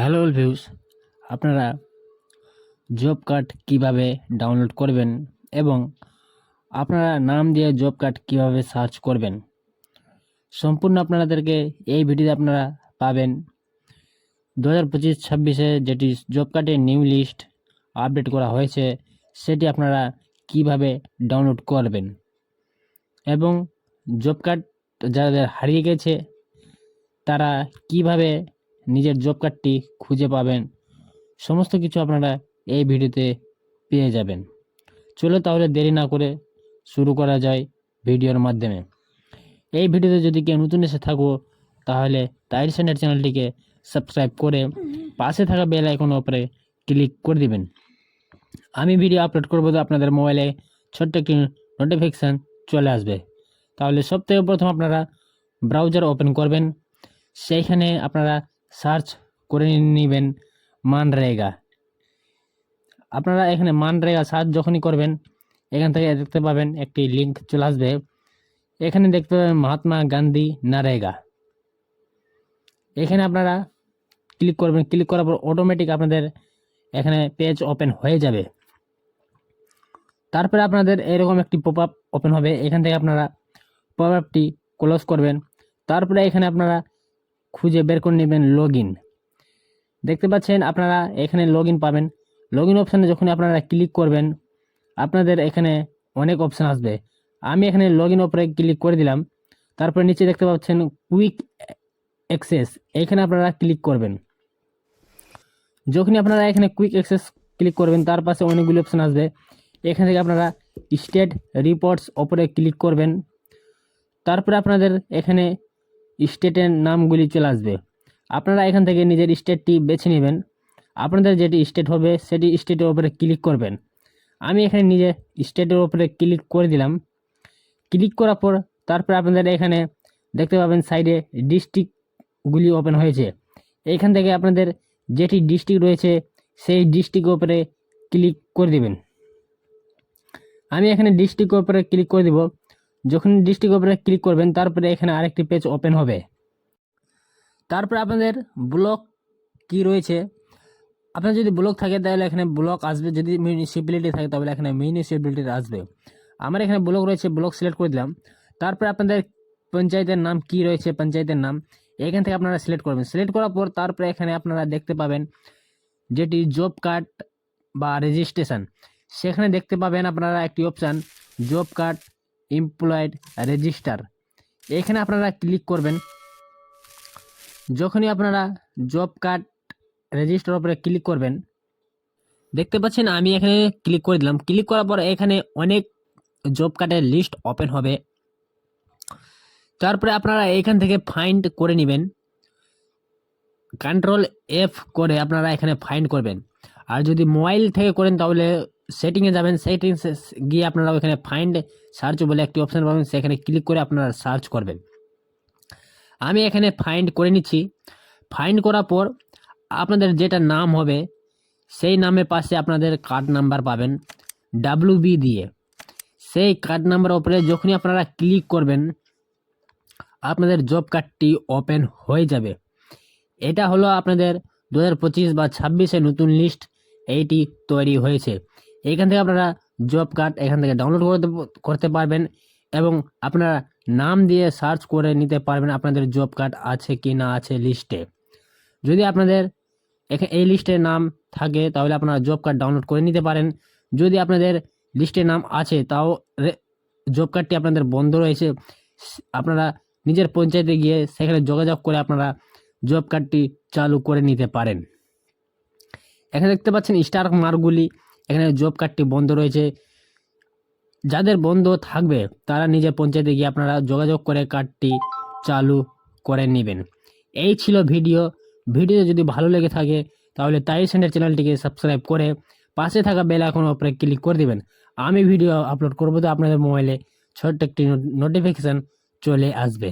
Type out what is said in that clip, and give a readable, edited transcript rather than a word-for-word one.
Hello views, আপনারা job card কিভাবে download করবেন এবং আপনারা নাম দিয়ে জব কার্ড কিভাবে সার্চ করবেন, সম্পূর্ণ আপনাদেরকে এই ভিডিওতে আপনারা পাবেন। 2025-26 যেটি জব কার্ডের নিউ লিস্ট আপডেট করা হয়েছে সেটি আপনারা কিভাবে ডাউনলোড করবেন এবং জব কার্ড যাদের হারিয়ে গেছে তারা কিভাবে নিজের জব কার্ডটি খুঁজে পাবেন, সমস্ত কিছু আপনারা এই ভিডিওতে পেয়ে যাবেন। চলো তাহলে দেরি না করে শুরু করা যায় ভিডিওর মাধ্যমে। এই ভিডিওতে যদি কেউ নতুন এসে থাকো তাহলে তাইর সেন্টার চ্যানেলটিকে সাবস্ক্রাইব করে পাশে থাকা বেল আইকন উপরে ক্লিক করে দিবেন। আমি ভিডিও আপলোড করবো তো আপনাদের মোবাইলে ছোট্ট একটি নোটিফিকেশান চলে আসবে। তাহলে সবথেকে প্রথম আপনারা ব্রাউজার ওপেন করবেন, সেইখানে আপনারা সার্চ করে নেবেন মানরেগা। আপনারা এখানে মানরেগা সার্চ যখনই করবেন এখান থেকে দেখতে পাবেন একটি লিঙ্ক চলে আসবে। এখানে দেখতে পাবেন মহাত্মা গান্ধী নারেগা। এখানে আপনারা ক্লিক করবেন, ক্লিক করার পর অটোমেটিক আপনাদের এখানে পেজ ওপেন হয়ে যাবে। তারপরে আপনাদের এরকম একটি পপ আপ ওপেন হবে, এখান থেকে আপনারা পপ আপটি ক্লোজ করবেন। তারপরে এখানে আপনারা খুঁজে বের করে নেবেন লগ ইন। দেখতে পাচ্ছেন আপনারা এখানে লগ ইন পাবেন। লগ ইন অপশানে যখন আপনারা ক্লিক করবেন আপনাদের এখানে অনেক অপশান আসবে। আমি এখানে লগ ইন ওপরে ক্লিক করে দিলাম। তারপরে নিচে দেখতে পাচ্ছেন কুইক অ্যাক্সেস, এখানে আপনারা ক্লিক করবেন। যখনই আপনারা এখানে কুইক অ্যাক্সেস ক্লিক করবেন তার পাশে অনেকগুলি অপশান আসবে। এখান থেকে আপনারা স্টেট রিপোর্টস ওপরে ক্লিক করবেন। তারপরে আপনাদের এখানে স্টেটের নামগুলি চলে আসবে। আপনারা এখান থেকে নিজের স্টেটটি বেছে নেবেন। আপনাদের যেটি স্টেট হবে সেটি স্টেটের ওপরে ক্লিক করবেন। আমি এখানে নিজে স্টেটের ওপরে ক্লিক করে দিলাম। ক্লিক করার পর তারপরে আপনাদের এখানে দেখতে পাবেন সাইডে ডিস্ট্রিক্টগুলি ওপেন হয়েছে। এইখান থেকে আপনাদের যেটি ডিস্ট্রিক্ট রয়েছে সেই ডিস্ট্রিক্টের ওপরে ক্লিক করে দিবেন। আমি এখানে ডিস্ট্রিক্টের ওপরে ক্লিক করে দিব। যখন ডিস্ট্রিক্টের ওপরে ক্লিক করবেন তারপরে এখানে আরেকটি পেজ ওপেন হবে। তারপরে আপনাদের ব্লক কি রয়েছে, আপনার যদি ব্লক থাকে তাহলে এখানে ব্লক আসবে, যদি মিউনিসিপ্যালিটি থাকে তাহলে এখানে মিউনিসিপ্যালিটি আসবে। আমার এখানে ব্লক রয়েছে, ব্লক সিলেক্ট করে দিলাম। তারপরে আপনাদের পঞ্চায়েতের নাম কি রয়েছে, পঞ্চায়েতের নাম এখান থেকে আপনারা সিলেক্ট করবেন। সিলেক্ট করার পর তারপরে এখানে আপনারা দেখতে পাবেন যেটি জব কার্ড বা রেজিস্ট্রেশন, সেখানে দেখতে পাবেন আপনারা একটি option job card employed register, এখানে আপনারা ক্লিক করবেন। যখনই আপনারা জব কার্ড রেজিস্টার উপরে ক্লিক করবেন দেখতে পাচ্ছেন আমি এখানে ক্লিক করে দিলাম। ক্লিক করার পর এখানে অনেক জব কার্ডের লিস্ট ওপেন হবে। তারপরে আপনারা এখান থেকে ফাইন্ড করে নেবেন, কন্ট্রোল F করে আপনারা এখানে ফাইন্ড করবেন। আর যদি মোবাইল থেকে করেন তাহলে সেটিংয়ে যাবেন, সেটিংসে গিয়ে আপনারা ওখানে ফাইন্ড সার্চ বলে একটি অপশান পাবেন, সেখানে ক্লিক করে আপনারা সার্চ করবেন। আমি এখানে ফাইন্ড করে নিচ্ছি। ফাইন্ড করার পর আপনাদের যেটা নাম হবে সেই নামের পাশে আপনাদের কার্ড নাম্বার পাবেন WB দিয়ে। সেই কার্ড নাম্বার উপরে যখনই আপনারা ক্লিক করবেন আপনাদের জব কার্ডটি ওপেন হয়ে যাবে। এটা হলো আপনাদের 2025 বা 26 নতুন লিস্ট এইটি তৈরি হয়েছে। এইখান থেকে আপনারা জব কার্ড এখান থেকে ডাউনলোড করতে পারবেন এবং আপনারা নাম দিয়ে সার্চ করে নিতে পারবেন আপনাদের জব কার্ড আছে কি না আছে লিস্টে। যদি আপনাদের এখানে এই লিস্টে নাম থাকে তাহলে আপনারা জব কার্ড ডাউনলোড করে নিতে পারেন। যদি আপনাদের লিস্টে নাম আছে তাও জব কার্ডটি আপনাদের বন্ধ রয়েছে, আপনারা নিজের পঞ্চায়েতে গিয়ে সেখানে যোগাযোগ করে আপনারা জব কার্ডটি চালু করে নিতে পারেন। এখানে দেখতে পাচ্ছেন স্টার মার্কগুলি, এখানে জব কার্ডটি বন্ধ রয়েছে। যাদের বন্ধ থাকবে তারা নিজের পঞ্চায়েতে গিয়ে আপনারা যোগাযোগ করে কার্ডটি চালু করে নেবেন। এই ছিল ভিডিও যদি ভালো লেগে থাকে তাহলে তাই সেন্টার চ্যানেলটিকে সাবস্ক্রাইব করে পাশে থাকা বেল আইকন উপরে ক্লিক করে দিবেন। আমি ভিডিও আপলোড করবো তো আপনাদের মোবাইলে ছোট্ট একটি নোটিফিকেশান চলে আসবে।